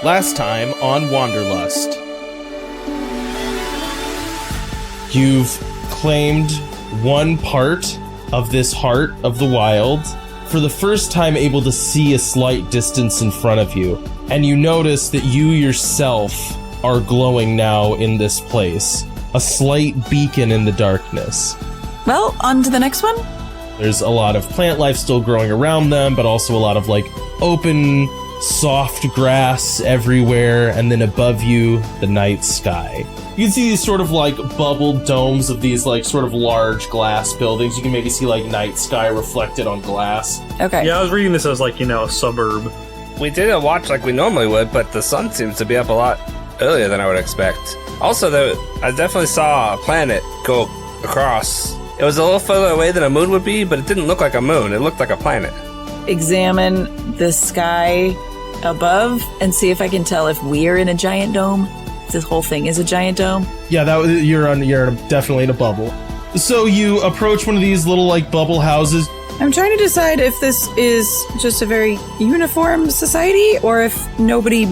Last time on Wanderlust. You've claimed one part of this heart of the wild, for the first time able to see a slight distance in front of you, and you notice that you yourself are glowing now in this place. A slight beacon in the darkness. Well, on to the next one. There's a lot of plant life still growing around them, but also a lot of open, soft grass everywhere, and then above you, the night sky. You can see these sort of bubbled domes of these sort of large glass buildings. You can maybe see night sky reflected on glass. Okay. Yeah, I was reading this as a suburb. We didn't watch like we normally would, but the sun seems to be up a lot earlier than I would expect. Also, I definitely saw a planet go across. It was a little further away than a moon would be, but it didn't look like a moon. It looked like a planet. Examine the sky above and see if I can tell if we're in a giant dome. If this whole thing is a giant dome. Yeah, you're definitely in a bubble. So you approach one of these little bubble houses. I'm trying to decide if this is just a very uniform society or if nobody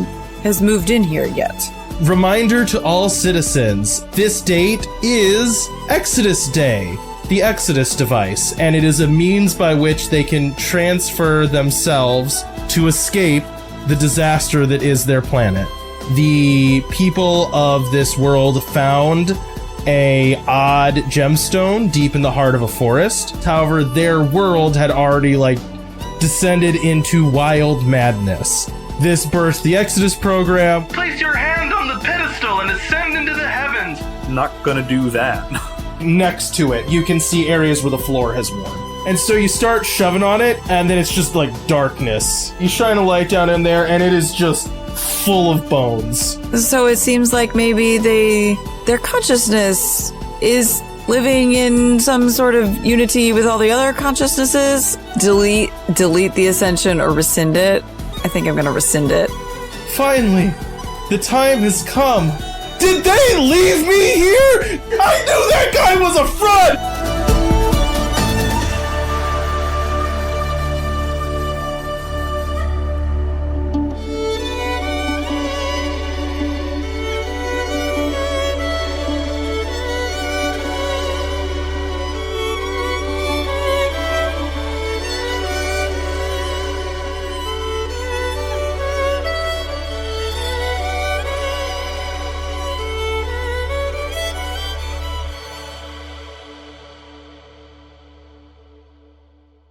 has moved in here yet. Reminder to all citizens, this date is Exodus Day, the Exodus device, and it is a means by which they can transfer themselves to escape the disaster that is their planet. The people of this world found a odd gemstone deep in the heart of a forest. However, their world had already descended into wild madness. This birthed the Exodus program. Place your hand on the pedestal and ascend into the heavens. Not gonna do that. Next to it, you can see areas where the floor has worn. And so you start shoving on it, and then it's just darkness. You shine a light down in there, and it is just full of bones. So it seems like maybe their consciousness is living in some sort of unity with all the other consciousnesses. Delete the Ascension or rescind it. I think I'm gonna rescind it. Finally, the time has come. Did they leave me here? I knew that guy was a fraud!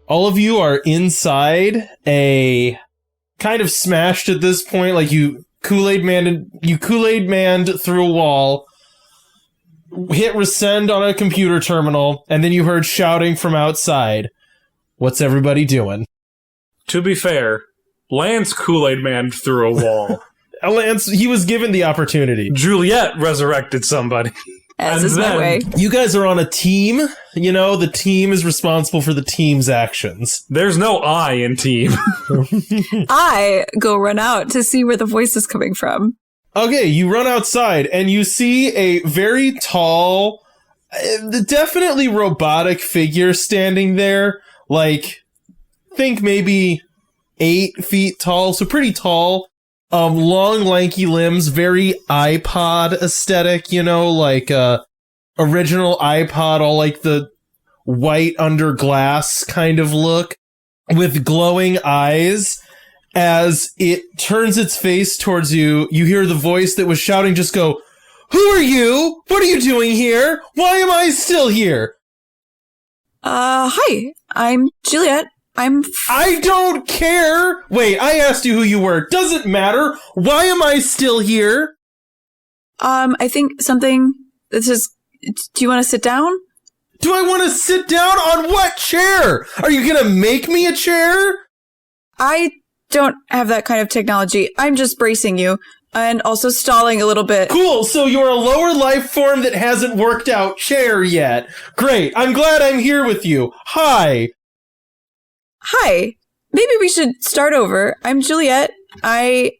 All of you are inside a kind of smashed at this point, you Kool-Aid manned through a wall, hit rescind on a computer terminal, and then you heard shouting from outside. What's everybody doing? To be fair, Lance Kool-Aid manned through a wall. Lance, he was given the opportunity. Juliet resurrected somebody. As is my way. You guys are on a team. The team is responsible for the team's actions. There's no I in team. I go run out to see where the voice is coming from. Okay, you run outside and you see a very tall, definitely robotic figure standing there. Think maybe 8 feet tall, so pretty tall. Long, lanky limbs, very iPod aesthetic, original iPod, all the white under glass kind of look, with glowing eyes. As it turns its face towards you, you hear the voice that was shouting just go, "Who are you? What are you doing here? Why am I still here?" Hi, I'm Juliet. I don't care! Wait, I asked you who you were. Doesn't matter. Why am I still here? I think something that says, do you want to sit down? Do I want to sit down on what chair? Are you gonna make me a chair? I don't have that kind of technology. I'm just bracing you and also stalling a little bit. Cool, so you're a lower life form that hasn't worked out chair yet. Great, I'm glad I'm here with you. Hi. Hi. Maybe we should start over. I'm Juliet. I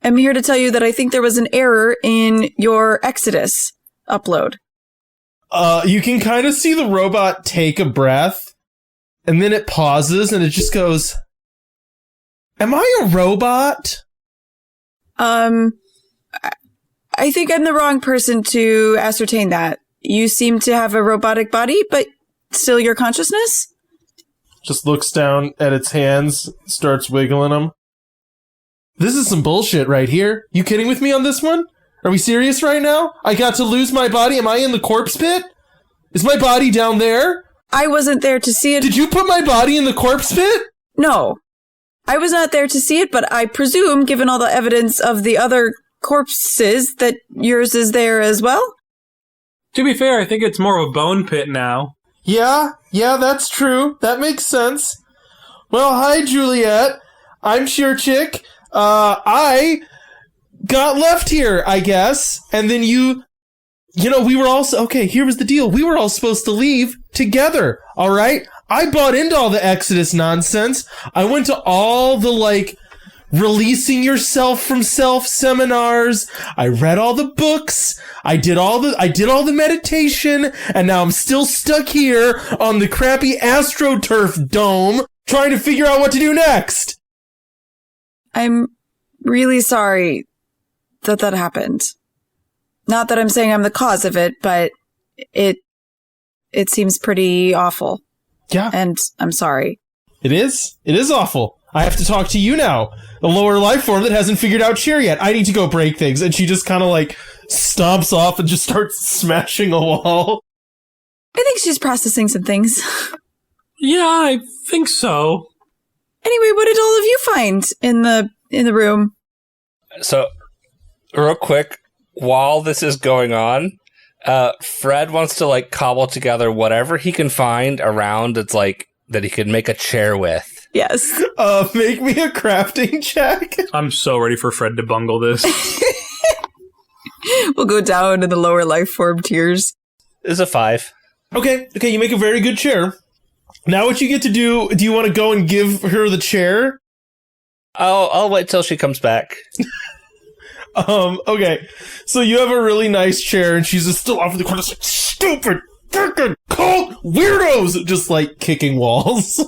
am here to tell you that I think there was an error in your Exodus upload. You can kind of see the robot take a breath, and then it pauses, and it just goes, "Am I a robot?" I think I'm the wrong person to ascertain that. You seem to have a robotic body, but still your consciousness? Just looks down at its hands, starts wiggling them. This is some bullshit right here. You kidding with me on this one? Are we serious right now? I got to lose my body? Am I in the corpse pit? Is my body down there? I wasn't there to see it. Did you put my body in the corpse pit? No. I was not there to see it, but I presume, given all the evidence of the other corpses, that yours is there as well? To be fair, I think it's more of a bone pit now. Yeah, that's true. That makes sense. Well, hi, Juliet. I'm Sheer Chick. I got left here, I guess. And then we were all... Okay, here was the deal. We were all supposed to leave together, all right? I bought into all the Exodus nonsense. I went to all the, releasing yourself from self seminars. I read all the books. I did all the meditation, and now I'm still stuck here on the crappy AstroTurf dome trying to figure out what to do next. I'm really sorry that happened. Not that I'm saying I'm the cause of it, but it seems pretty awful. Yeah. And I'm sorry. It is awful. I have to talk to you now, a lower life form that hasn't figured out cheer yet. I need to go break things. And she just kind of stomps off and just starts smashing a wall. I think she's processing some things. Yeah, I think so. Anyway, what did all of you find in the room? So, real quick, while this is going on, Fred wants to cobble together whatever he can find around that he could make a chair with. Yes. Make me a crafting check. I'm so ready for Fred to bungle this. We'll go down in the lower life form tiers. It's a 5. Okay, you make a very good chair. Now what you get to do you want to go and give her the chair? I'll wait till she comes back. Okay. So you have a really nice chair, and she's just still off in the corner, stupid, freaking cold weirdos, just kicking walls.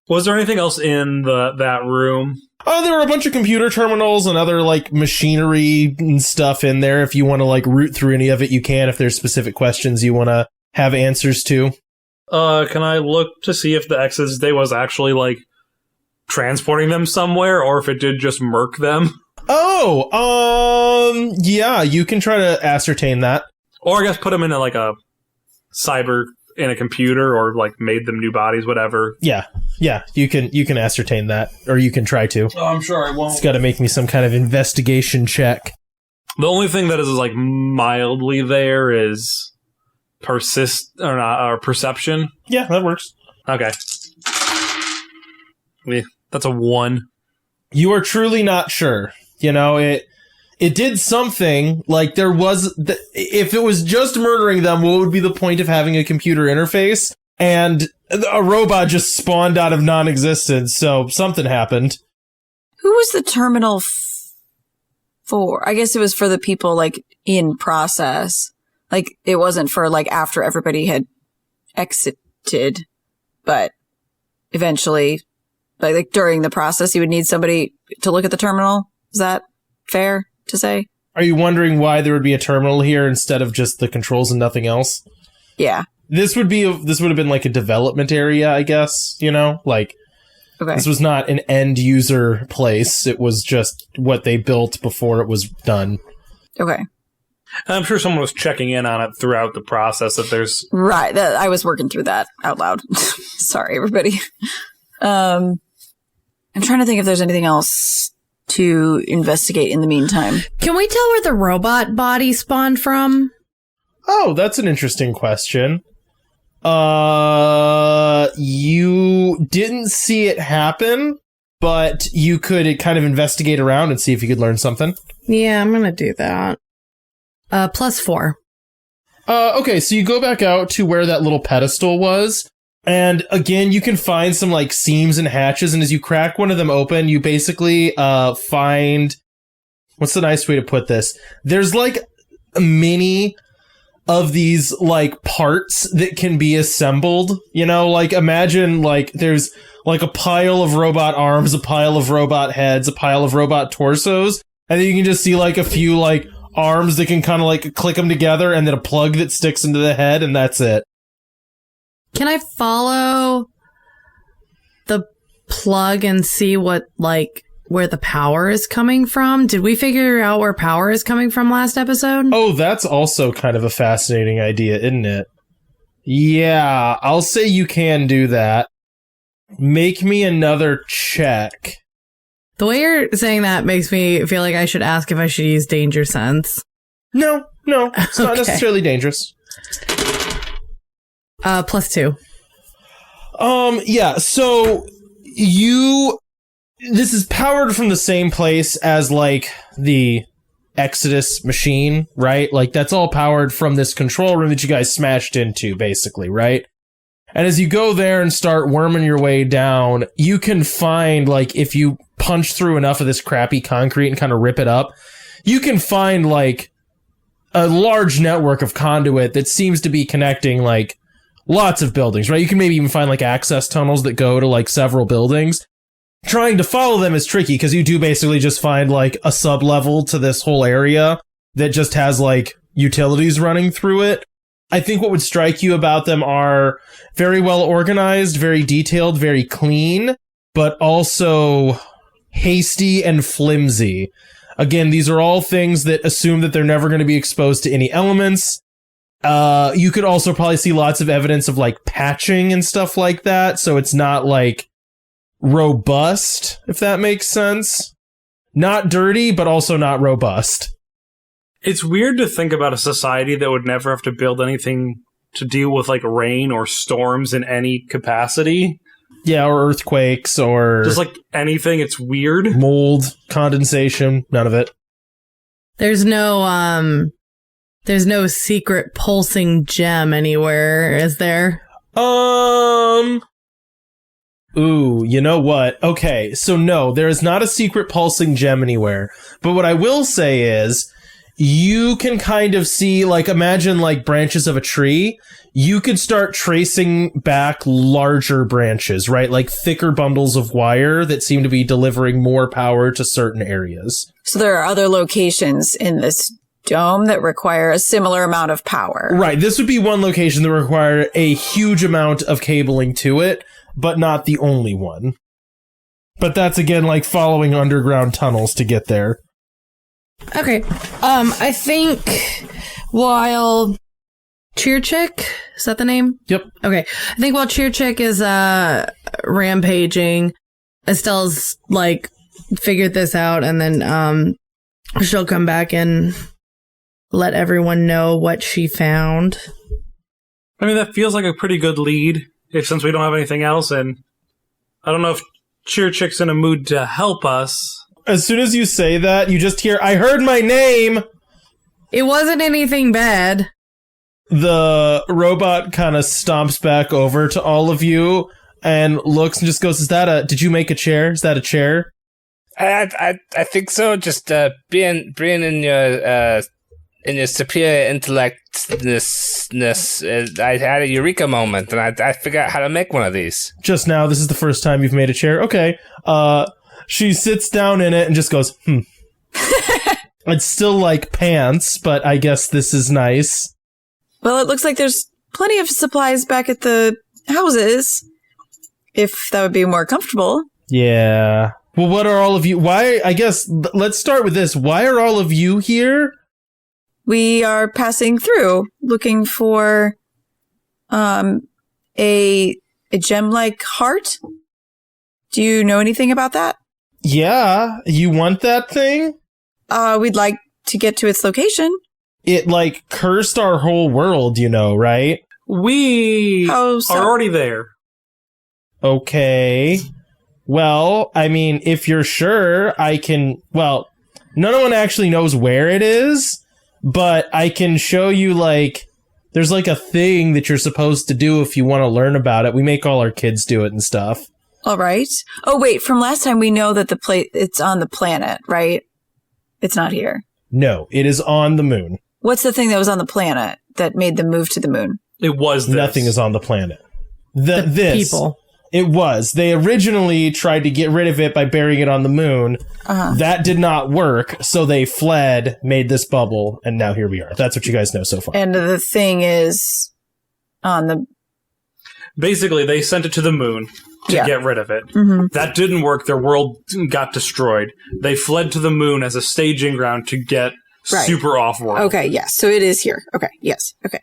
Was there anything else in that room? Oh, there were a bunch of computer terminals and other machinery and stuff in there. If you want to root through any of it, you can. If there's specific questions you want to have answers to. Can I look to see if the Exodus Day was actually transporting them somewhere, or if it did just murk them? Oh, yeah, you can try to ascertain that. Or I guess put them in a cyber in a computer, or made them new bodies, whatever. Yeah, you can ascertain that, or you can try to. Oh, I'm sure I won't. It's got to make me some kind of investigation check. The only thing that is mildly there is perception. Yeah, that works. Okay. Yeah, that's a 1. You are truly not sure. It did something. There was... if it was just murdering them, what would be the point of having a computer interface? And a robot just spawned out of non-existence, so something happened. Who was the terminal for? I guess it was for the people, in process. It wasn't for, after everybody had exited, but eventually, during the process, you would need somebody to look at the terminal. Is that fair to say? Are you wondering why there would be a terminal here instead of just the controls and nothing else? Yeah. This would have been a development area, I guess, Okay. This was not an end user place. It was just what they built before it was done. Okay. I'm sure someone was checking in on it throughout the process if there's... Right. I was working through that out loud. Sorry, everybody. I'm trying to think if there's anything else to investigate in the meantime. Can we tell where the robot body spawned from? Oh, that's an interesting question. You didn't see it happen, but you could kind of investigate around and see if you could learn something. Yeah, I'm gonna do that. +4. Okay, so you go back out to where that little pedestal was, and again, you can find some seams and hatches, and as you crack one of them open, you basically find... What's the nice way to put this? There's a mini of these parts that can be assembled, imagine there's a pile of robot arms, a pile of robot heads, a pile of robot torsos, And then you can just see like a few like arms that can kind of like click them together, and then a plug that sticks into the head, and that's it. Can I follow the plug and see what, like, where the power is coming from? Did we figure out where power is coming from last episode? Oh, that's also kind of a fascinating idea, isn't it? Yeah, I'll say you can do that. Make me another check. The way you're saying that makes me feel like I should ask if I should use danger sense. No, it's not necessarily dangerous. +2. Yeah, so this is powered from the same place as, like, the Exodus machine, right? Like, that's all powered from this control room that you guys smashed into, basically, right? And as you go there and start worming your way down, you can find, like, if you punch through enough of this crappy concrete and kind of rip it up, you can find, like, a large network of conduit that seems to be connecting, like, lots of buildings, right? You can maybe even find, like, access tunnels that go to, like, several buildings. Trying to follow them is tricky because you do basically just find, like, a sub-level to this whole area that just has, like, utilities running through it. I think what would strike you about them are very well organized, very detailed, very clean, but also hasty and flimsy. Again, these are all things that assume that they're never going to be exposed to any elements. You could also probably see lots of evidence of, like, patching and stuff like that, so it's not, like, robust, if that makes sense. Not dirty, but also not robust. It's weird to think about a society that would never have to build anything to deal with, like, rain or storms in any capacity. Yeah, or earthquakes, or just, like, anything. It's weird. Mold, condensation, none of it. There's no secret pulsing gem anywhere, is there? Ooh, you know what? Okay, so no, there is not a secret pulsing gem anywhere. But what I will say is, you can kind of see, like, imagine, like, branches of a tree. You could start tracing back larger branches, right? Like thicker bundles of wire that seem to be delivering more power to certain areas. So there are other locations in this dome that require a similar amount of power. Right. This would be one location that required a huge amount of cabling to it, but not the only one. But that's, again, like following underground tunnels to get there. Okay. I think while Cheer Chick, is that the name? Yep. Okay. I think while Cheer Chick is rampaging, Estelle's, like, figured this out, and then she'll come back and let everyone know what she found. I mean, that feels like a pretty good lead, since we don't have anything else, and I don't know if Cheer Chick's in a mood to help us. As soon as you say that, you just hear, "I heard my name!" It wasn't anything bad. The robot kind of stomps back over to all of you and looks and just goes, did you make a chair? Is that a chair? I think so. Just being in your superior intellectness, I had a eureka moment, and I figured out how to make one of these. Just now, this is the first time you've made a chair? Okay. She sits down in it and just goes, It's still like pants, but I guess this is nice. Well, it looks like there's plenty of supplies back at the houses, if that would be more comfortable. Yeah. Well, what are all of you... let's start with this. Why are all of you here? We are passing through, looking for a gem-like heart. Do you know anything about that? Yeah. You want that thing? We'd like to get to its location. It, like, cursed our whole world, you know, right? We are already there. Okay. Well, I mean, if you're sure, I can... Well, no one actually knows where it is, but I can show you, like... There's, like, a thing that you're supposed to do if you want to learn about it. We make all our kids do it and stuff. All right. Oh, wait, from last time we know that it's on the planet, right? It's not here. No, it is on the moon. What's the thing that was on the planet that made them move to the moon? It was this. Nothing is on the planet. This people. It was. They originally tried to get rid of it by burying it on the moon. That did not work, so they fled, made this bubble, and now here we are. That's what you guys know so far. And the thing is on the... Basically, they sent it to the moon to get rid of it. That didn't work. Their world got destroyed. They fled to the moon as a staging ground to get super off-world. Okay, yes. So it is here. Okay, yes. Okay.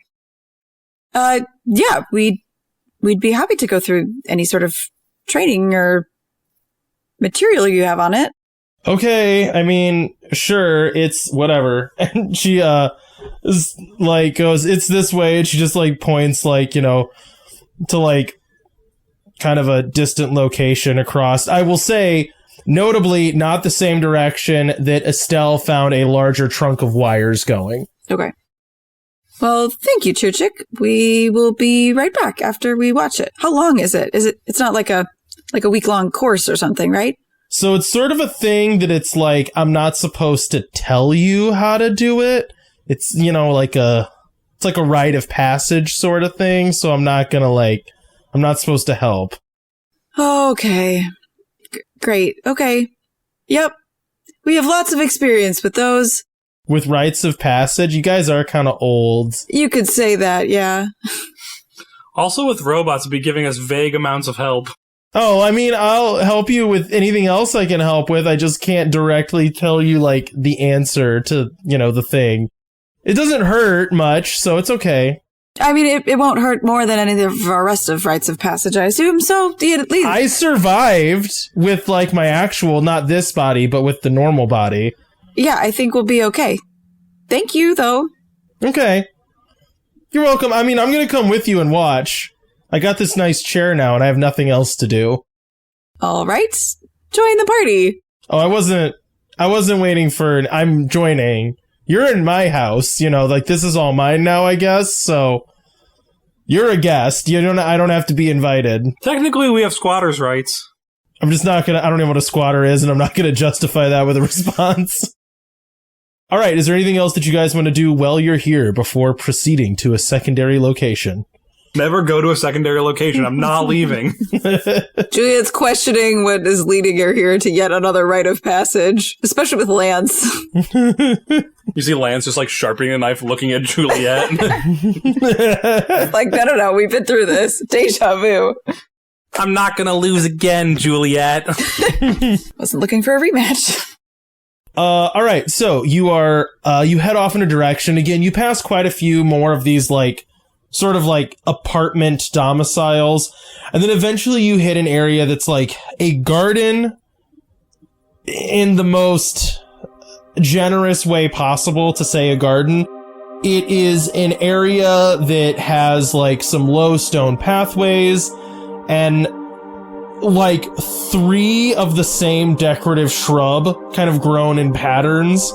Yeah, we'd be happy to go through any sort of training or material you have on it. Okay, I mean, sure, it's whatever. And she, is, like, goes, it's this way, and she just, like, points, like, you know, to, like, kind of a distant location across. I will say, notably, not the same direction that Estelle found a larger trunk of wires going. Okay. Well, thank you, Churchick. We will be right back after we watch it. How long is it? It's not like a week-long course or something, right? So it's sort of a thing that it's like, I'm not supposed to tell you how to do it. It's, you know, it's like a rite of passage sort of thing. So I'm not supposed to help. Okay. Great. Okay. Yep. We have lots of experience with those. With rites of passage? You guys are kind of old. You could say that, yeah. Also with robots, be giving us vague amounts of help. Oh, I mean, I'll help you with anything else I can help with. I just can't directly tell you, like, the answer to, you know, the thing. It doesn't hurt much, so it's okay. I mean, it won't hurt more than any of our rest of rites of passage, I assume, so at least... I survived with, like, my actual, not this body, but with the normal body. Yeah, I think we'll be okay. Thank you, though. Okay. You're welcome. I mean, I'm going to come with you and watch. I got this nice chair now, and I have nothing else to do. All right. Join the party. Oh, I wasn't waiting for... I'm joining. You're in my house, you know, like, this is all mine now, I guess, so... You're a guest. I don't have to be invited. Technically, we have squatters' rights. I'm just not gonna... I don't know what a squatter is, and I'm not gonna justify that with a response. All right, is there anything else that you guys want to do while you're here before proceeding to a secondary location? Never go to a secondary location. I'm not leaving. Juliet's questioning what is leading her here to yet another rite of passage, especially with Lance. You see Lance just, like, sharpening a knife, looking at Juliet. Like, no, we've been through this. Deja vu. I'm not gonna lose again, Juliet. Wasn't looking for a rematch. All right, so you head off in a direction. Again, you pass quite a few more of these, like, sort of like apartment domiciles. And then eventually you hit an area that's like a garden in the most generous way possible to say a garden. It is an area that has like some low stone pathways and like 3 of the same decorative shrub kind of grown in patterns.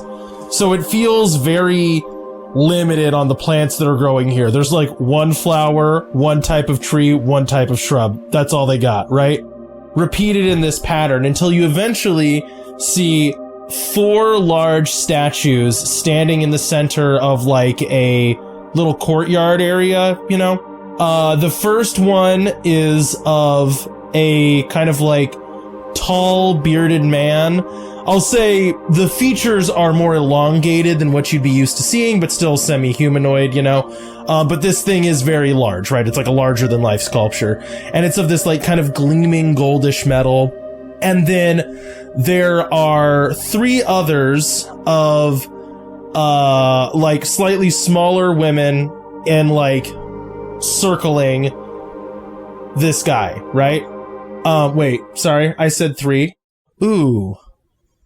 So it feels very limited on the plants that are growing here. There's like 1 flower, 1 type of tree, 1 type of shrub. That's all they got, right? Repeated in this pattern until you eventually see 4 large statues standing in the center of like a little courtyard area, you know? The first one is of a kind of like tall bearded man. I'll say the features are more elongated than what you'd be used to seeing, but still semi-humanoid, you know? But this thing is very large, right? It's like a larger-than-life sculpture. And it's of this, like, kind of gleaming goldish metal. And then there are 3 others of, like, slightly smaller women and, like, circling this guy, right? Wait, sorry, I said 3. Ooh.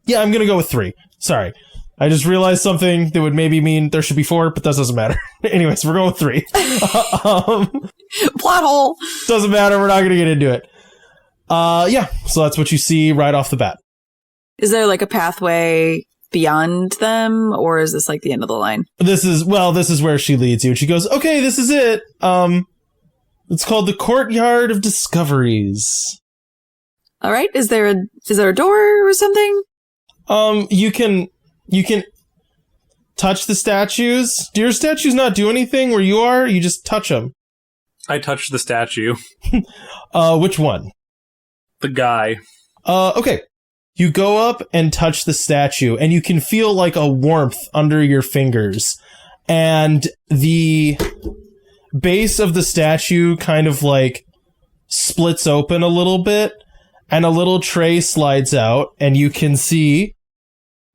Yeah, I'm gonna go with 3. Sorry. I just realized something that would maybe mean there should be 4, but that doesn't matter. Anyways, we're going with 3. Plot hole! Doesn't matter, we're not gonna get into it. Yeah, so that's what you see right off the bat. Is there like a pathway beyond them, or is this like the end of the line? This is where she leads you. And she goes, okay, this is it. It's called the Courtyard of Discoveries. All right, is there a door or something? You can touch the statues. Do your statues not do anything where you are? You just touch them. I touched the statue. Which one? the guy. Okay. You go up and touch the statue, and you can feel like a warmth under your fingers. And the base of the statue kind of like splits open a little bit, and a little tray slides out, and you can see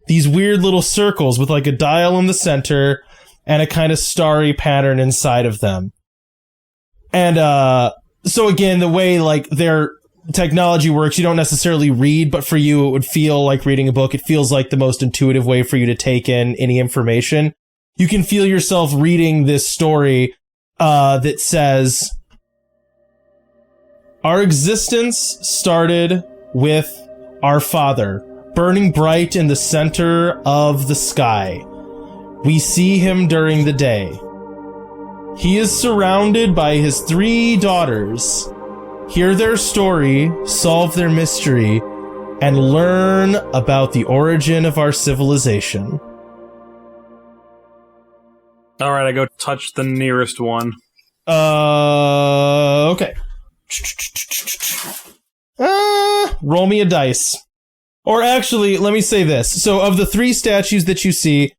these weird little circles with like a dial in the center and a kind of starry pattern inside of them. And so again, the way like their technology works, you don't necessarily read, but for you it would feel like reading a book. It feels like the most intuitive way for you to take in any information. You can feel yourself reading this story that says, our existence started with our Father, burning bright in the center of the sky. We see him during the day. He is surrounded by his 3 daughters. Hear their story, solve their mystery, and learn about the origin of our civilization. All right, I go touch the nearest one. Okay. Roll me a dice. Or actually, let me say this. So of the 3 statues that you see,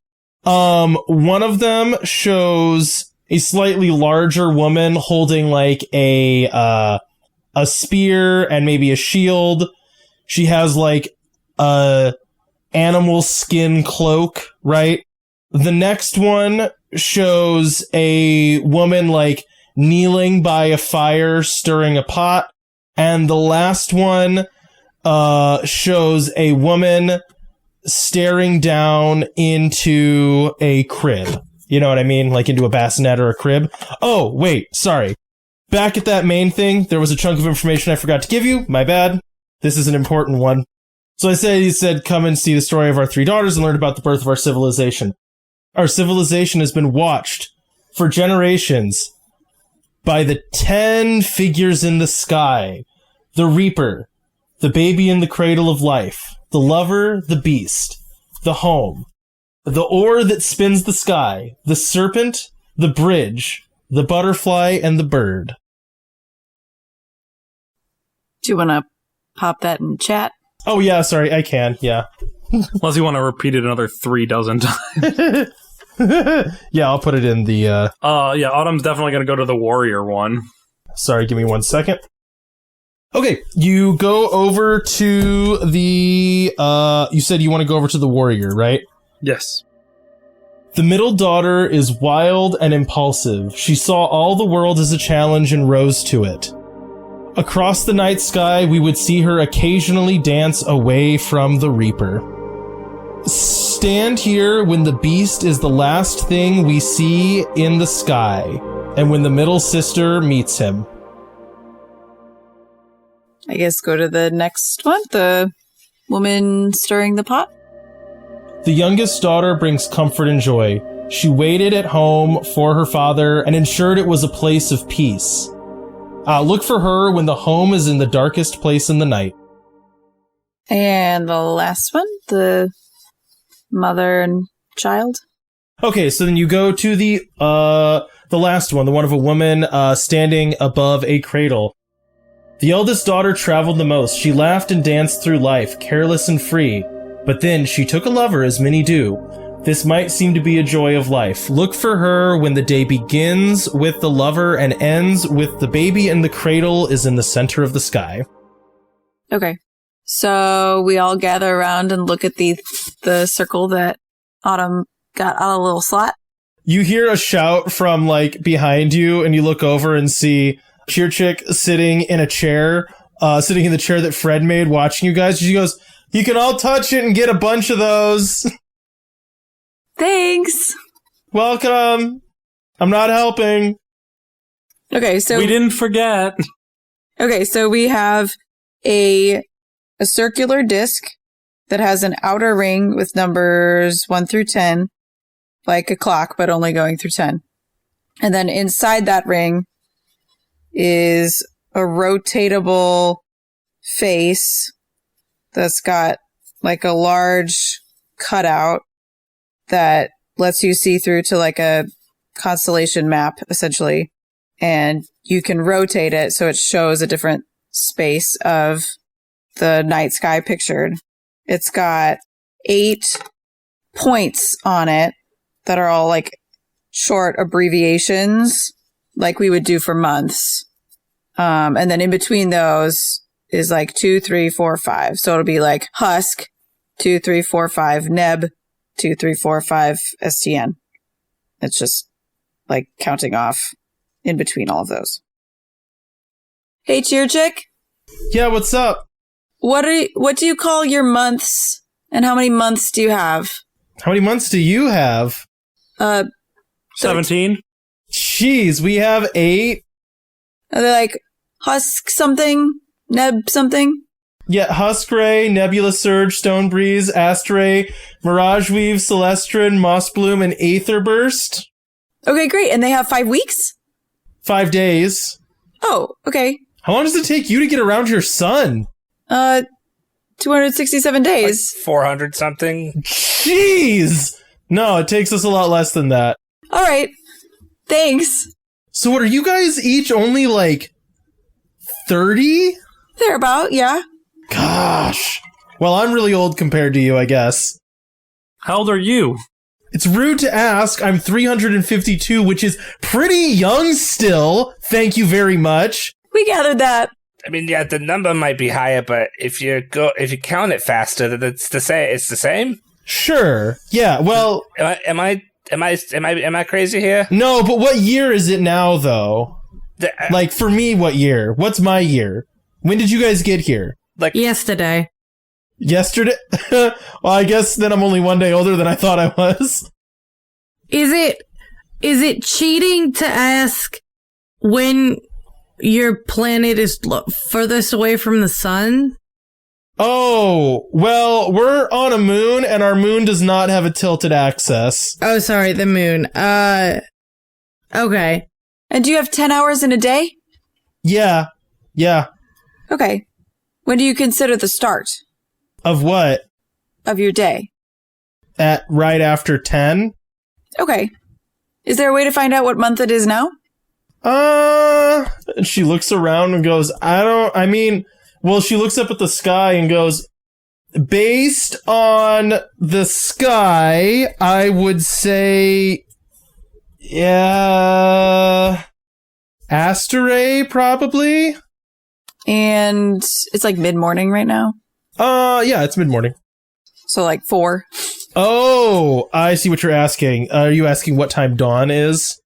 one of them shows a slightly larger woman holding like a spear and maybe a shield. She has like a animal skin cloak, right? The next one shows a woman like kneeling by a fire stirring a pot. And the last one shows a woman staring down into a crib. You know what I mean? Like into a bassinet or a crib. Oh, wait, sorry. Back at that main thing, there was a chunk of information I forgot to give you. My bad. This is an important one. So he said, come and see the story of our 3 daughters and learn about the birth of our civilization. Our civilization has been watched for generations by the 10 figures in the sky. The Reaper, the baby in the cradle of life, the lover, the beast, the home, the oar that spins the sky, the serpent, the bridge, the butterfly, and the bird. Do you want to pop that in chat? Oh, yeah, sorry, I can, yeah. Unless you want to repeat it another 3 dozen times. Yeah, I'll put it in the... Yeah, Autumn's definitely going to go to the warrior one. Sorry, give me 1 second. Okay, you go over to the... you said you want to go over to the warrior, right? Yes. The middle daughter is wild and impulsive. She saw all the world as a challenge and rose to it. Across the night sky, we would see her occasionally dance away from the Reaper. Stand here when the beast is the last thing we see in the sky, and when the middle sister meets him. I guess go to the next one, the woman stirring the pot. The youngest daughter brings comfort and joy. She waited at home for her father and ensured it was a place of peace. Look for her when the home is in the darkest place in the night. And the last one, the mother and child. Okay, so then you go to the last one, the one of a woman standing above a cradle. The eldest daughter traveled the most. She laughed and danced through life, careless and free. But then she took a lover, as many do. This might seem to be a joy of life. Look for her when the day begins with the lover and ends with the baby and the cradle is in the center of the sky. Okay. So we all gather around and look at the circle that Autumn got out of a little slot. You hear a shout from like behind you and you look over and see Cheer Chick sitting in a chair, sitting in the chair that Fred made watching you guys. She goes, "You can all touch it and get a bunch of those." Thanks. Welcome. I'm not helping. Okay, so we didn't forget. Okay, so we have a circular disc that has an outer ring with numbers 1 through 10, like a clock, but only going through 10. And then inside that ring is a rotatable face that's got like a large cutout that lets you see through to like a constellation map, essentially. And you can rotate it so it shows a different space of the night sky pictured. It's got 8 points on it that are all like short abbreviations like we would do for months. And then in between those is like 2, 3, 4, 5. So it'll be like husk, 2, 3, 4, 5, neb, 2, 3, 4, 5, STN. It's just like counting off in between all of those. Hey, Cheer Chick. Yeah, what's up? What do you call your months, and how many months do you have? How many months do you have? 17. Jeez, we have 8. Are they like husk something, neb something? Yeah, Huskray, Nebula Surge, Stone Breeze, Astray, Mirage Weave, Celestrin, Moss Bloom, and Aether Burst. Okay, great. And they have 5 weeks? 5 days. Oh, okay. How long does it take you to get around your sun? 267 days. Like 400 something. Jeez! No, it takes us a lot less than that. All right. Thanks. So what, are you guys each only like 30? They're about, yeah. Gosh. Well, I'm really old compared to you, I guess. How old are you? It's rude to ask. I'm 352, which is pretty young still. Thank you very much. We gathered that. I mean, yeah, the number might be higher, but if you count it faster, then it's the same. It's the same. Sure. Yeah. Well, am I crazy here? no, but what year is it now, though? Like for me, what year? What's my year? When did you guys get here? Like Yesterday. Yesterday? Well, I guess then I'm only 1 day older than I thought I was. Is it cheating to ask when your planet is furthest away from the sun? Oh, well, we're on a moon, and our moon does not have a tilted axis. Oh, sorry, the moon. Okay. And do you have 10 hours in a day? Yeah. Okay. When do you consider the start Of what? of your day? At right after 10? Okay. Is there a way to find out what month it is now? And she looks around and goes, she looks up at the sky and goes, based on the sky, I would say, yeah, Astray, probably? And it's like mid-morning right now. Yeah, it's mid-morning. So like 4. Oh, I see what you're asking. Are you asking what time dawn is?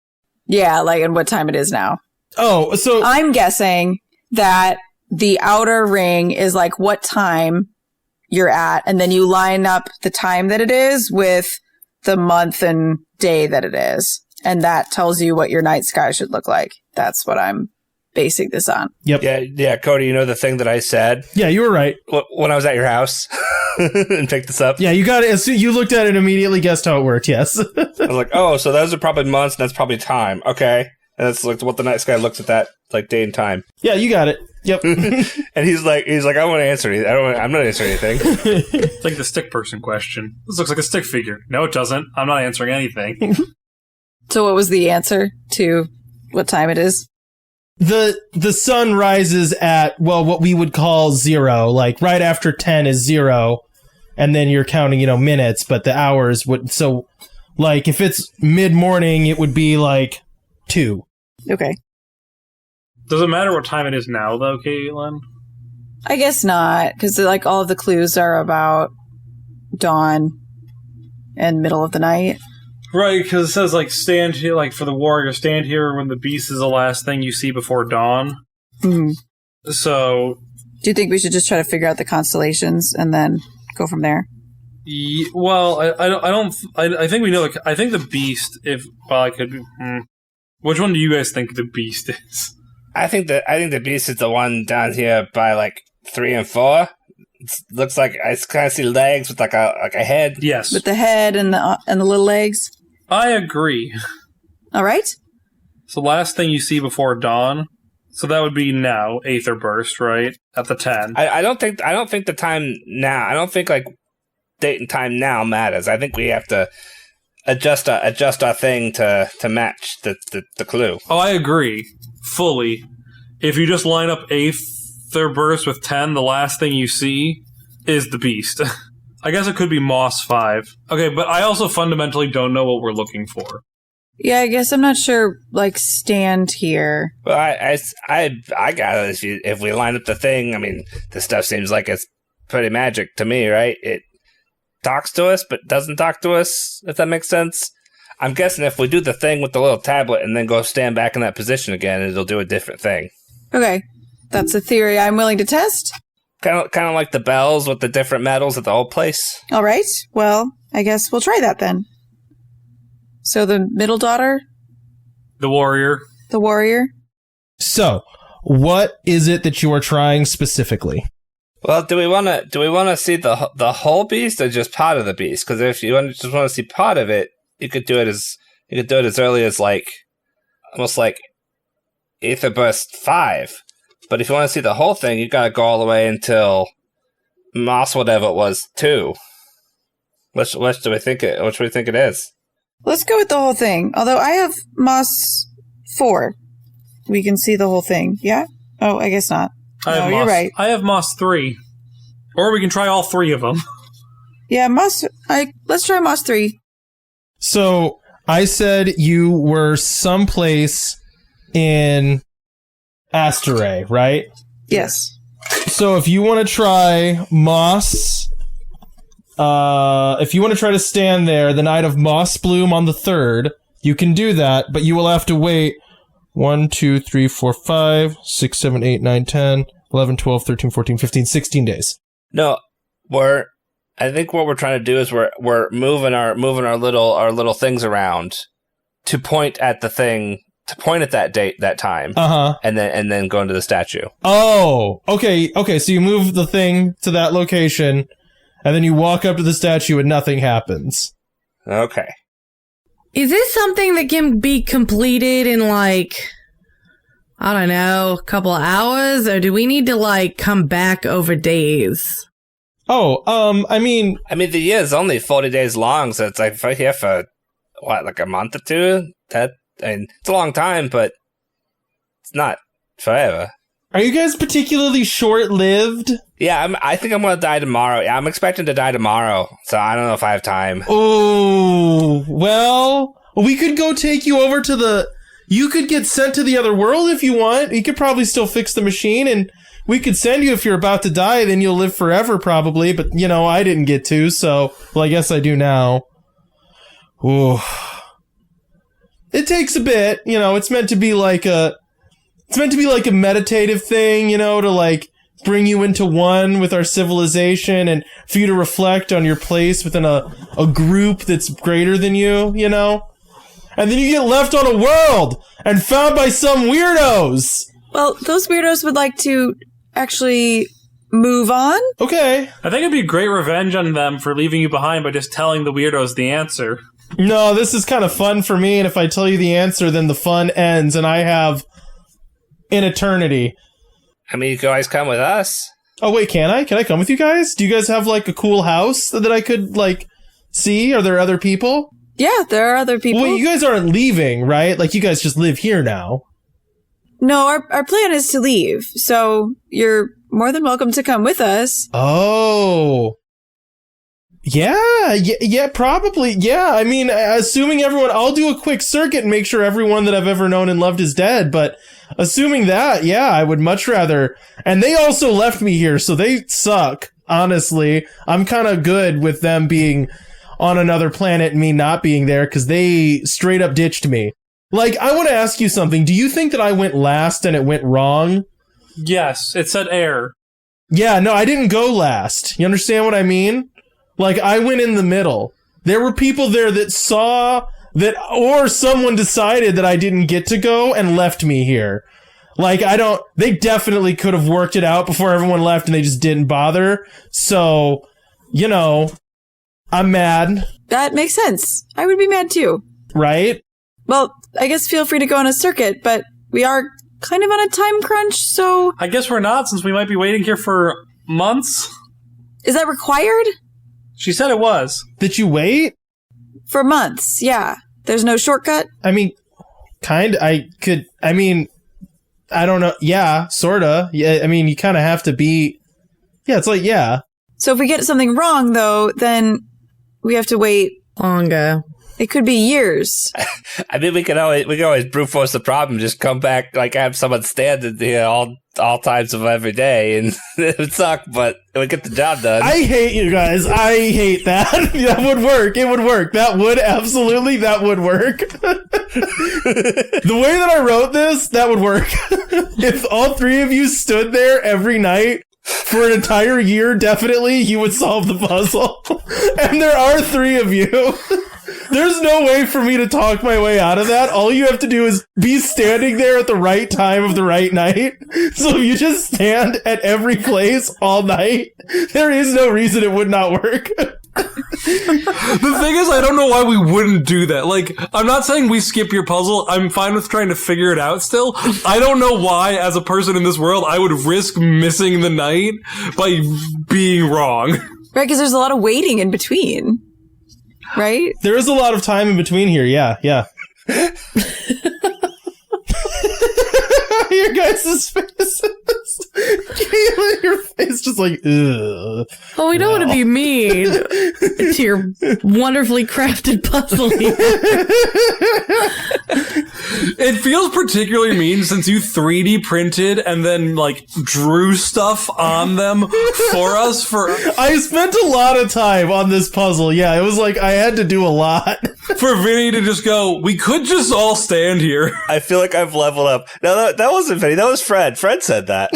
Yeah, like and what time it is now. Oh, so I'm guessing that the outer ring is like what time you're at, and then you line up the time that it is with the month and day that it is. And that tells you what your night sky should look like. That's what I'm basing this on. Yep. Yeah, Cody, you know the thing that I said? Yeah, you were right. When I was at your house and picked this up? Yeah, you got it. So you looked at it and immediately guessed how it worked, yes. I was like, oh, so those are probably months, and that's probably time. Okay. And that's like what the night sky looks at that, like day and time. Yeah, you got it. Yep. And he's like, I won't answer anything. I'm not answering anything. It's like the stick person question. This looks like a stick figure. No, it doesn't. I'm not answering anything. So what was the answer to what time it is? The sun rises at, well, what we would call 0. Like right after 10 is 0. And then you're counting, minutes, but the hours would, so like if it's mid-morning, it would be like 2. Okay. Does it matter what time it is now, though, Caitlin? I guess not, because like all of the clues are about dawn and middle of the night. Right, because it says, like, stand here, like, for the warrior, stand here when the beast is the last thing you see before dawn. Mm-hmm. So... Do you think we should just try to figure out the constellations and then go from there? Well, I think we know, I think the beast, which one do you guys think the beast is? I think the beast is the one down here by, like, 3 and 4. Looks like I kind of see legs with like a head. Yes, with the head and the little legs. I agree. All right. So last thing you see before dawn. So that would be now Aether Burst, right at the 10. I don't think the time now. I don't think like date and time now matters. I think we have to adjust our thing to match the clue. Oh, I agree fully. If you just line up Aether their burst with 10, the last thing you see is the beast. I guess it could be Moss 5. Okay, but I also fundamentally don't know what we're looking for. Yeah, I guess I'm not sure, like, stand here. Well, I got it. If we line up the thing, I mean, this stuff seems like it's pretty magic to me, right? It talks to us, but doesn't talk to us, if that makes sense. I'm guessing if we do the thing with the little tablet and then go stand back in that position again, it'll do a different thing. Okay, that's a theory I'm willing to test. Kind of like the bells with the different metals at the old place. All right, well, I guess we'll try that then. So the middle daughter? The warrior. The warrior? So, what is it that you are trying specifically? Well, do we want to see the whole beast or just part of the beast? Because if you just want to see part of it, you could do it as early as like almost like Aether Burst 5. But if you want to see the whole thing, you got to go all the way until Moss whatever it was 2. Which do we think it is? Let's go with the whole thing. Although I have Moss 4. We can see the whole thing. Yeah? Oh, I guess not. No, you're right. I have Moss 3. Or we can try all 3 of them. Yeah, let's try Moss 3. So, I said you were someplace in Asteray, right? Yes. So, if you want to try Moss... if you want to try to stand there the night of Moss Bloom on the 3rd, you can do that, but you will have to wait 1, 2, 3, 4, 5, 6, 7, 8, 9, 10, 11, 12, 13, 14, 15, 16 days. No, I think what we're trying to do is we're moving our little things around to point at the thing, to point at that date, that time. Uh-huh. And then go into the statue. Oh, okay, so you move the thing to that location, and then you walk up to the statue and nothing happens. Okay. Is this something that can be completed in, like, I don't know, a couple of hours? Or do we need to, like, come back over days? Oh, I mean, the year is only 40 days long, so it's like if we're here for, like a month or two? It's a long time, but it's not forever. Are you guys particularly short-lived? Yeah, I think I'm going to die tomorrow. Yeah, I'm expecting to die tomorrow, so I don't know if I have time. Oh, well, we could go take you over to you could get sent to the other world if you want. You could probably still fix the machine, and we could send you if you're about to die, then you'll live forever probably, but, I didn't get to, so, well, I guess I do now. Ooh. It takes a bit, it's meant to be like a meditative thing, to like bring you into one with our civilization and for you to reflect on your place within a group that's greater than you, And then you get left on a world and found by some weirdos. Well, those weirdos would like to actually move on. Okay. I think it'd be great revenge on them for leaving you behind by just telling the weirdos the answer. No, this is kind of fun for me, and if I tell you the answer, then the fun ends, and I have an eternity. You can always come with us. Oh, wait, can I? Can I come with you guys? Do you guys have, like, a cool house that I could, like, see? Are there other people? Yeah, there are other people. Wait, you guys aren't leaving, right? Like, you guys just live here now. No, our plan is to leave, so you're more than welcome to come with us. Oh. Yeah, probably. Yeah, assuming everyone... I'll do a quick circuit and make sure everyone that I've ever known and loved is dead, but assuming that, yeah, I would much rather... And they also left me here, so they suck, honestly. I'm kind of good with them being on another planet and me not being there, because they straight up ditched me. Like, I want to ask you something. Do you think that I went last and it went wrong? Yes, it said air. Yeah, no, I didn't go last. You understand what I mean? Like, I went in the middle. There were people there that saw that, or someone decided that I didn't get to go and left me here. Like, they definitely could have worked it out before everyone left and they just didn't bother. So, I'm mad. That makes sense. I would be mad too. Right? Well, I guess feel free to go on a circuit, but we are kind of on a time crunch, so... I guess we're not, since we might be waiting here for months. Is that required? She said it was. Did you wait? For months, yeah. There's no shortcut? I I don't know. Yeah, sorta. Yeah, I mean, you kind of have to be. Yeah, it's like, yeah. So if we get something wrong, though, then we have to wait Longer. It could be years. I mean, we can always brute force the problem. Just come back, like have someone standing here all times of every day, and it would suck, but it would get the job done. I hate you guys. I hate that. That would work. It would work. That would work. The way that I wrote this, that would work. If all three of you stood there every night for an entire year, definitely you would solve the puzzle. And there are three of you. There's no way for me to talk my way out of that. All you have to do is be standing there at the right time of the right night. So if you just stand at every place all night, there is no reason it would not work. The thing is, I don't know why we wouldn't do that. Like, I'm not saying we skip your puzzle. I'm fine with trying to figure it out still. I don't know why, as a person in this world, I would risk missing the night by being wrong. Right, because there's a lot of waiting in between. Right? There is a lot of time in between here. Yeah. Your guys' faces. Kayla, your face just like, ugh. Oh, we don't want to be mean to your wonderfully crafted puzzle here. It feels particularly mean since you 3D printed and then, like, drew stuff on them for us. I spent a lot of time on this puzzle. Yeah, it was like I had to do a lot. For Vinny to just go, we could just all stand here. I feel like I've leveled up. No, that wasn't Vinny. That was Fred. Fred said that.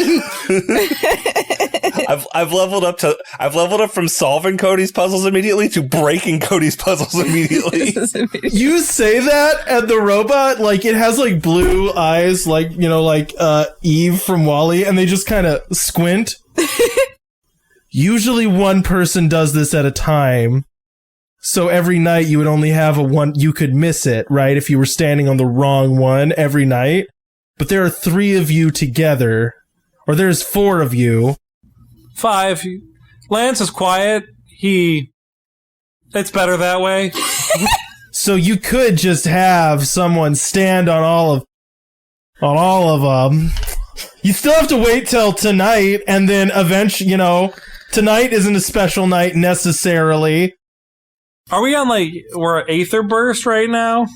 I've leveled up from solving Cody's puzzles immediately to breaking Cody's puzzles immediately. You say that, and the robot, like, it has like blue eyes, like, you know, like Eve from WALL-E, and they just kind of squint. Usually one person does this at a time. So every night you would only have you could miss it, right? If you were standing on the wrong one every night. But there are three of you together, or there's four of you. 5. Lance is quiet. It's better that way. So you could just have someone stand on all of them. You still have to wait till tonight, and then eventually, tonight isn't a special night necessarily. Are we on, we're at Aether Burst right now?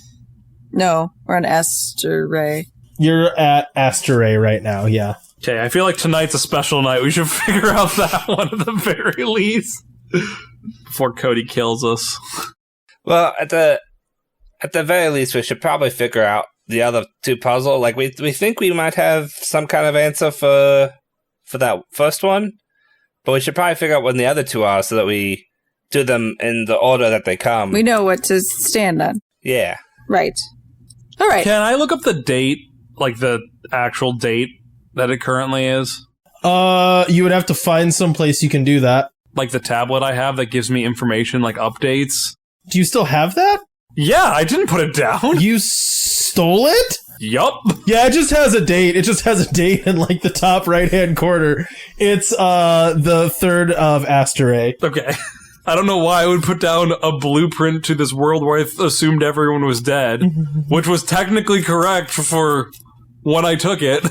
No, we're on Aster Ray. You're at Aster Ray right now, yeah. Okay, I feel like tonight's a special night. We should figure out that one at the very least. Before Cody kills us. Well, at the very least, we should probably figure out the other two puzzle. Like, we think we might have some kind of answer for that first one, but we should probably figure out when the other two are so that we do them in the order that they come. We know what to stand on. Yeah. Right. All right. Can I look up the date, like the actual date that it currently is? You would have to find some place you can do that. Like the tablet I have that gives me information, like updates. Do you still have that? Yeah, I didn't put it down. You stole it? Yup. Yeah, it just has a date. It just has a date in like the top right-hand corner. It's the 3rd of Aster Ray. Okay. I don't know why I would put down a blueprint to this world where I assumed everyone was dead, which was technically correct for when I took it.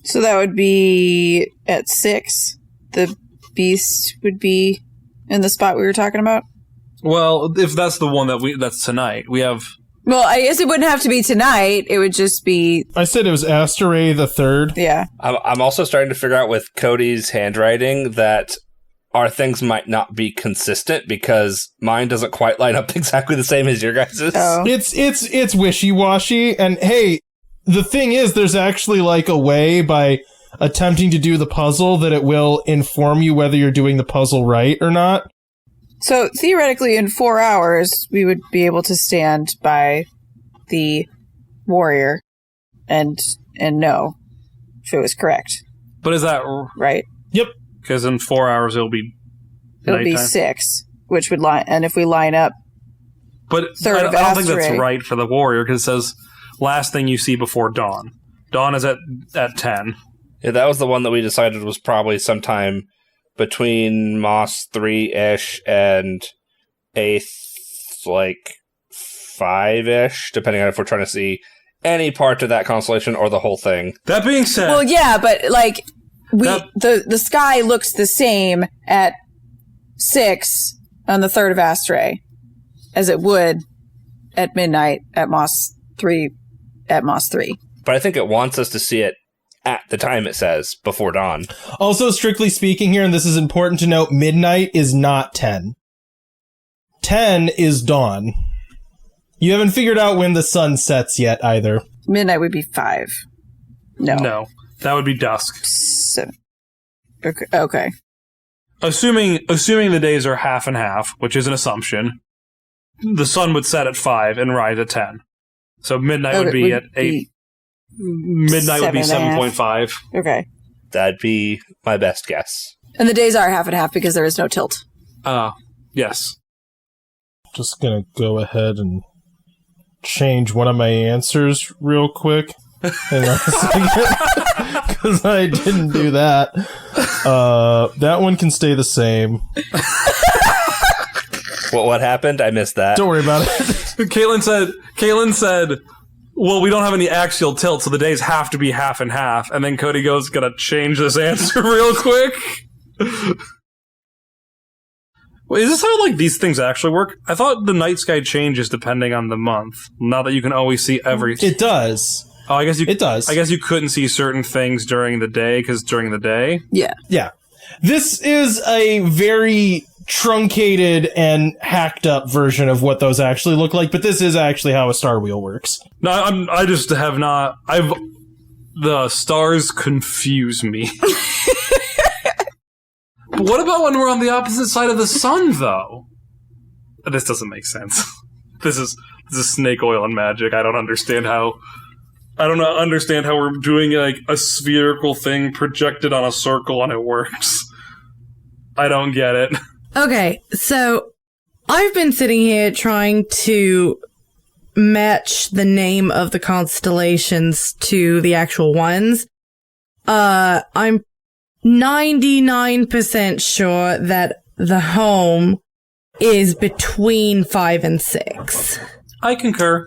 So that would be at 6. The beast would be in the spot we were talking about? Well, if that's the one that's tonight, we have... Well, I guess it wouldn't have to be tonight. It would just be... I said it was Aster Ray the 3rd. Yeah. I'm also starting to figure out with Cody's handwriting that our things might not be consistent because mine doesn't quite line up exactly the same as your guys's. Oh. It's wishy-washy, and hey, the thing is, there's actually like a way by attempting to do the puzzle that it will inform you whether you're doing the puzzle right or not. So theoretically, in 4 hours, we would be able to stand by the warrior and know if it was correct. But is that... Right? Yep. Because in 4 hours it'll be It'll be 6, which would line... And if we line up... But I don't think that's right for the warrior, because it says last thing you see before dawn. Dawn is at 10. Yeah, that was the one that we decided was probably sometime between Moss 3-ish and 8th, 5-ish, depending on if we're trying to see any part of that constellation or the whole thing. That being said, Well, yeah, but like the sky looks the same at 6 on the 3rd of Astray as it would at midnight at Moss 3 at Moss 3. But I think it wants us to see it at the time it says, before dawn. Also, strictly speaking here, and this is important to note, midnight is not 10. 10 is dawn. You haven't figured out when the sun sets yet, either. Midnight would be 5. no, that would be dusk. 7. Okay. Assuming the days are half and half, which is an assumption, the sun would set at 5 and rise at 10. So midnight would be at 8. Midnight would be 7.5. Okay. That'd be my best guess. And the days are half and half because there is no tilt. Yes. Just gonna go ahead and change one of my answers real quick. Hang on a second. Because I didn't do that. That one can stay the same. What happened? I missed that. Don't worry about it. Caitlin said, well, we don't have any axial tilt, so the days have to be half and half. And then Cody goes, gonna change this answer real quick. Wait, is this how, like, these things actually work? I thought the night sky changes depending on the month. Not that you can always see everything. It does. Oh, I guess It does. I guess you couldn't see certain things during the day, because during the day? Yeah. Yeah. This is a very truncated and hacked up version of what those actually look like, but this is actually how a star wheel works. No, I just have not... The stars confuse me. But what about when we're on the opposite side of the sun, though? This doesn't make sense. This is snake oil and magic. I don't understand how we're doing, like, a spherical thing projected on a circle and it works. I don't get it. Okay, so I've been sitting here trying to match the name of the constellations to the actual ones. I'm 99% sure that the home is between 5 and 6. I concur.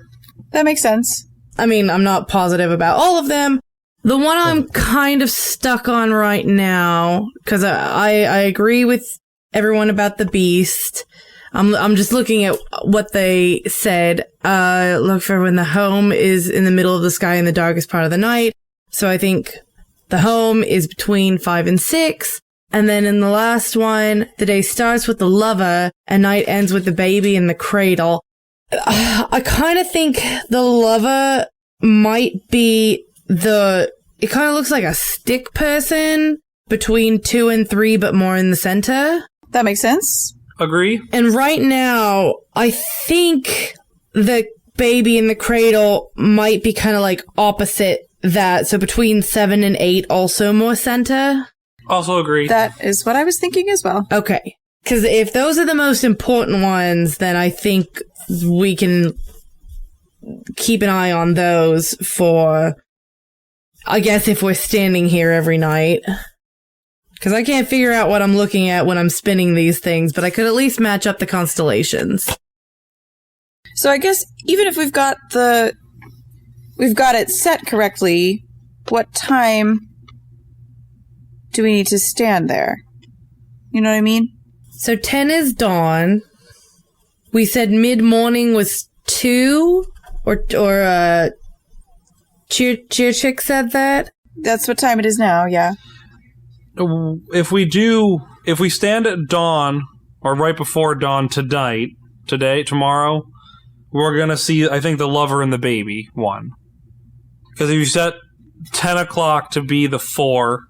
That makes sense. I mean, I'm not positive about all of them. The one I'm kind of stuck on right now, because I agree with everyone about the beast. I'm just looking at what they said. Look for when the home is in the middle of the sky in the darkest part of the night. So I think the home is between 5 and 6. And then in the last one, the day starts with the lover and night ends with the baby in the cradle. I kind of think the lover might be it kind of looks like a stick person between 2 and 3, but more in the center. That makes sense. Agree. And right now, I think the baby in the cradle might be kind of like opposite that. So between 7 and 8, also more center. Also agree. That is what I was thinking as well. Okay. Because if those are the most important ones, then I think we can keep an eye on those for, I guess, if we're standing here every night. Because I can't figure out what I'm looking at when I'm spinning these things, but I could at least match up the constellations. So I guess even if we've got it set correctly, what time do we need to stand there? You know what I mean? So 10 is dawn. We said mid-morning was 2, or Cheer Chick said that. That's what time it is now, yeah. If we stand at dawn, or right before dawn tomorrow, we're gonna see, I think, the lover and the baby one. Because if you set 10 o'clock to be the 4,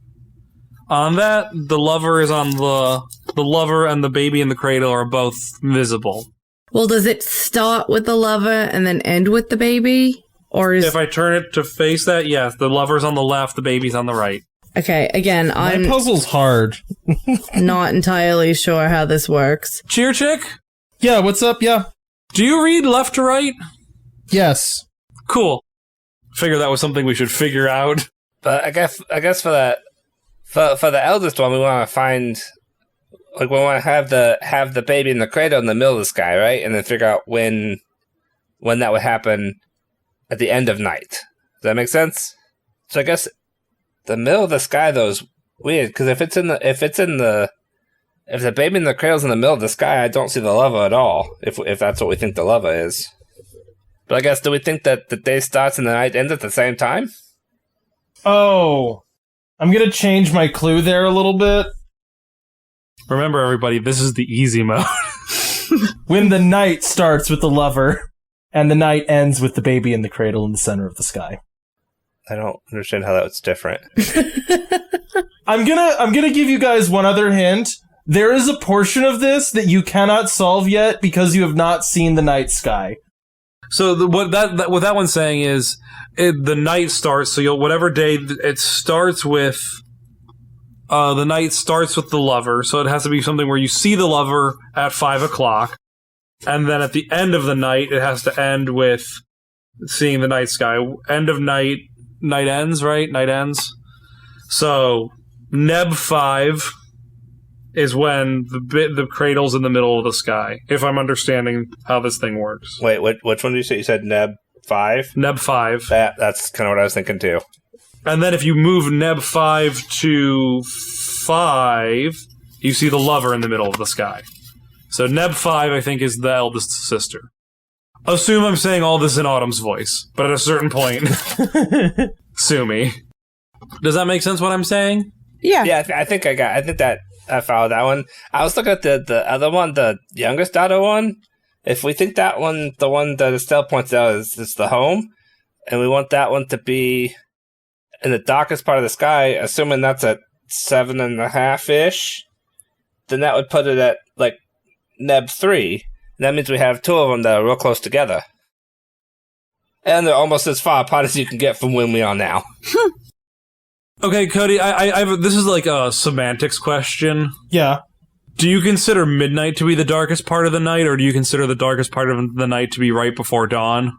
on that, the lover is on the lover and the baby in the cradle are both visible. Well, does it start with the lover and then end with the baby? Or is... If I turn it to face that, yes, the lover's on the left, the baby's on the right. Okay, again, My I'm puzzle's hard. not entirely sure how this works. Cheer Chick? Yeah, what's up? Yeah. Do you read left to right? Yes. Cool. Figure that was something we should figure out. But I guess for that, for the eldest one, we want to find, like, we want to have the baby in the cradle in the middle of the sky, right? And then figure out when that would happen at the end of night. Does that make sense? So I guess the middle of the sky though is weird because if the baby in the cradle's in the middle of the sky, I don't see the lava at all. If that's what we think the lava is. But I guess do we think that the day starts and the night ends at the same time? Oh, I'm gonna change my clue there a little bit. Remember, everybody, this is the easy mode. When the night starts with the lover, and the night ends with the baby in the cradle in the center of the sky. I don't understand how that's different. I'm gonna give you guys one other hint. There is a portion of this that you cannot solve yet because you have not seen the night sky. So what that one's saying is the night starts. So whatever day it starts with, the night starts with the lover. So it has to be something where you see the lover at 5 o'clock, and then at the end of the night, it has to end with seeing the night sky. End of night, night ends, right? Night ends. So Neb 5 is when the cradle's in the middle of the sky, if I'm understanding how this thing works. Wait, which one did you say? You said Neb 5? Neb 5. That's kind of what I was thinking too. And then if you move Neb 5 to 5, you see the lover in the middle of the sky. So Neb 5, I think, is the eldest sister. Assume I'm saying all this in Autumn's voice, but at a certain point, sue me. Does that make sense what I'm saying? Yeah. Yeah, I think that I followed that one. I was looking at the other one, the youngest daughter one. If we think that one, the one that Estelle points out is the home, and we want that one to be in the darkest part of the sky, assuming that's at 7.5-ish, then that would put it at, like, Neb 3. And that means we have two of them that are real close together. And they're almost as far apart as you can get from when we are now. Okay, Cody, this is like a semantics question. Yeah. Do you consider midnight to be the darkest part of the night, or do you consider the darkest part of the night to be right before dawn?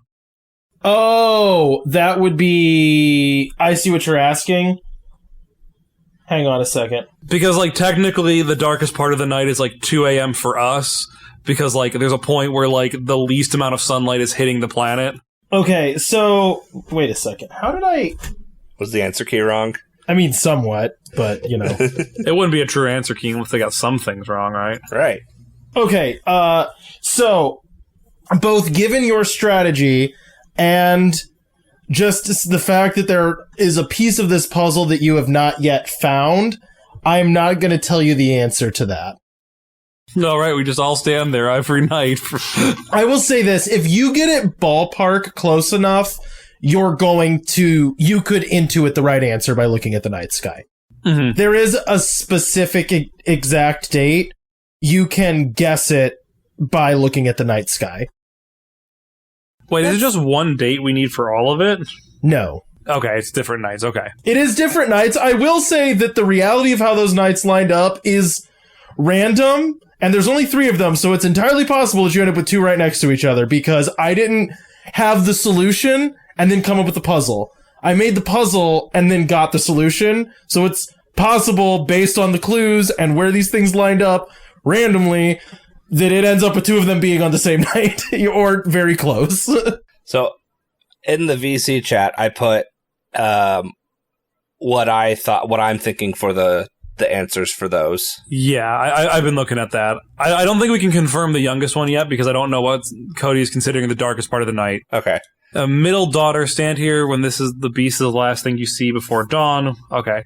Oh, that would be... I see what you're asking. Hang on a second. Because, like, technically the darkest part of the night is, like, 2 a.m. for us, because, like, there's a point where, like, the least amount of sunlight is hitting the planet. Okay, so... Wait a second. How did I... Was the answer key wrong? I mean, somewhat, but, you know. It wouldn't be a true answer key unless they got some things wrong, right? Right. Okay, so... Both given your strategy and just the fact that there is a piece of this puzzle that you have not yet found, I am not going to tell you the answer to that. All right, we just all stand there every night. I will say this, if you get it ballpark close enough, you could intuit the right answer by looking at the night sky. Mm-hmm. There is a specific exact date. You can guess it by looking at the night sky. Wait, is it just one date we need for all of it? No. Okay, it's different nights, okay. It is different nights. I will say that the reality of how those nights lined up is random, and there's only 3 of them, so it's entirely possible that you end up with 2 right next to each other, because I didn't have the solution and then come up with the puzzle. I made the puzzle and then got the solution, so it's possible, based on the clues and where these things lined up randomly, that it ends up with 2 of them being on the same night, or very close. So, in the VC chat, I put what I'm thinking for the answers for those. Yeah, I've been looking at that. I don't think we can confirm the youngest one yet, because I don't know what Cody is considering the darkest part of the night. Okay. Middle daughter, stand here when the beast is the last thing you see before dawn. Okay.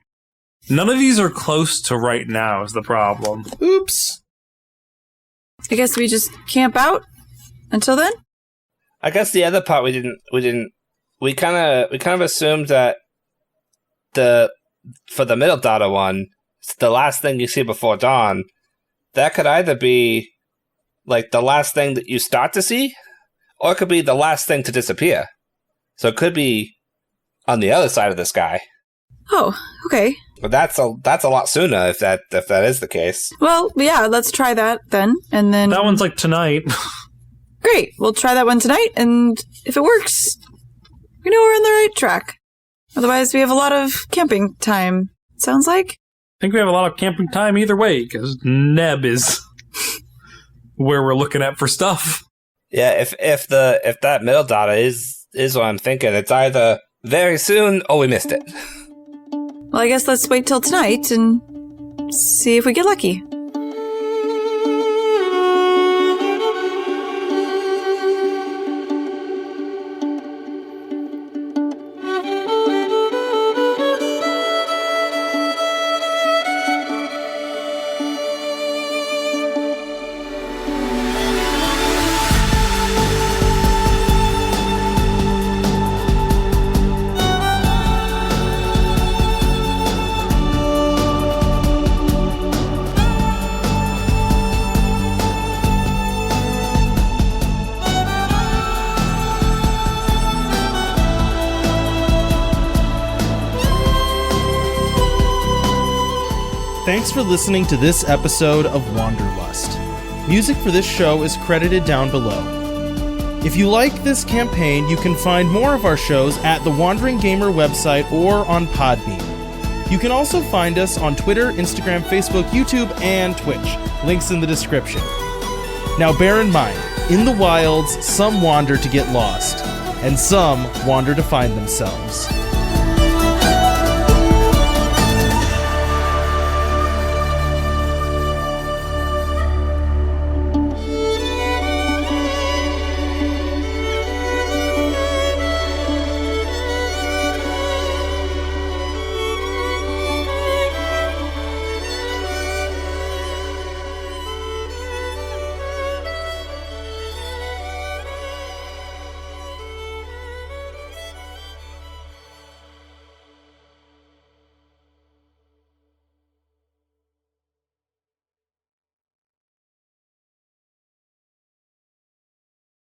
None of these are close to right now is the problem. Oops. I guess we just camp out until then? I guess the other part we kind of assumed that for the middle daughter one, it's the last thing you see before dawn. That could either be like the last thing that you start to see, or it could be the last thing to disappear. So it could be on the other side of the sky. Oh, okay. But that's a lot sooner if that is the case. Well, yeah, let's try that then, and then... That one's like tonight. Great, we'll try that one tonight, and if it works, we know we're on the right track. Otherwise, we have a lot of camping time, sounds like. I think we have a lot of camping time either way, because Neb is where we're looking at for stuff. Yeah, if that middle daughter is is what I'm thinking. It's either very soon or we missed it. Well, I guess let's wait till tonight and see if we get lucky. Thanks for listening to this episode of Wanderlust. Music for this show is credited down below. If you like this campaign, you can find more of our shows at the Wandering Gamer website or on Podbean. You can also find us on Twitter, Instagram, Facebook, YouTube, and Twitch. Links in the description. Now bear in mind, in the wilds, some wander to get lost, and some wander to find themselves.